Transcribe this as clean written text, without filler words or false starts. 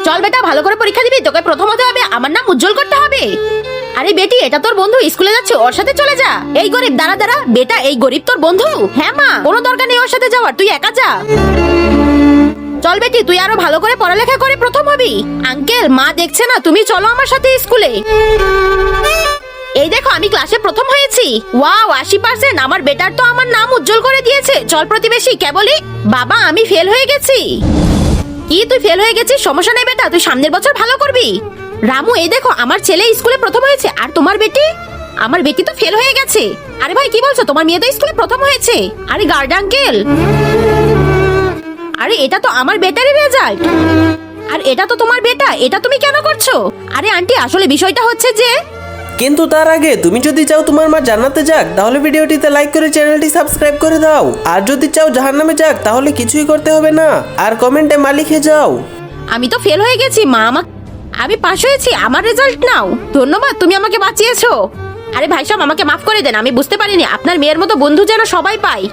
চল বেটা, ভালো করে পরীক্ষা দিবি, তোকে প্রথম হতে হবে, আমার নাম উজ্জ্বল করতে হবে। আরে বেটি, এটা তোর বন্ধু, স্কুলে যাচ্ছে, ওর সাথে চলে যা। এই গরিব, দাঁড়া দাঁড়া বেটা, এই গরিব তোর বন্ধু? হ্যাঁ মা, কোনো দরকার নেই ওর সাথে যাওয়ার, তুই একা যা। চল বেটি, তুই আরো ভালো করে পড়ালেখা করে প্রথম হবি। আঙ্কেল, মা দেখছে না, তুমি চলো আমার সাথে স্কুলে। এই দেখো, আমি ক্লাসে প্রথম হয়েছি। ওয়াও, 80%। আমার বেটার তো আমার নাম উজ্জ্বল করে দিয়েছে। চল প্রতিবেশী, কে বলি? বাবা, আমি ফেল হয়ে গেছি। কি, তুই ফেল হয়ে গেছিস? সমস্যা নেই বেটা, তুই সামনের বছর ভালো করবি। রামু, এই দেখো, আমার ছেলে স্কুলে প্রথম হয়েছে, আর তোমার বেটি? আমার বেটি তো ফেল হয়ে গেছে। আরে ভাই, কি বলছো? তোমার মেয়ে তো স্কুলে প্রথম হয়েছে। আরে গার্ড আঙ্কেল, আরে এটা তো আমার বেটারই রেজাল্ট। আর এটা তো তোমার বেটা, এটা তুমি কেন করছো? আরে আন্টি, আসলে বিষয়টা হচ্ছে যে, কিন্তু তার আগে তুমি যদি চাও তোমার মা জান্নাতে যাক, তাহলে ভিডিওটিতে লাইক করে চ্যানেলটি সাবস্ক্রাইব করে দাও। আর যদি চাও জাহান্নামে যাক, তাহলে কিছুই করতে হবে না, আর কমেন্টে মা লিখে যাও। আমি তো ফেল হয়ে গেছি মা, আমি পাস হয়েছি, আমার রেজাল্ট নাও। ধন্যবাদ, তুমি আমাকে বাঁচিয়েছো। আরে ভাই সাহেব, আমাকে মাফ করে দেন, আমি বুঝতে পারিনি আপনার মেয়ের মতো বন্ধু যেন সবাই পায়।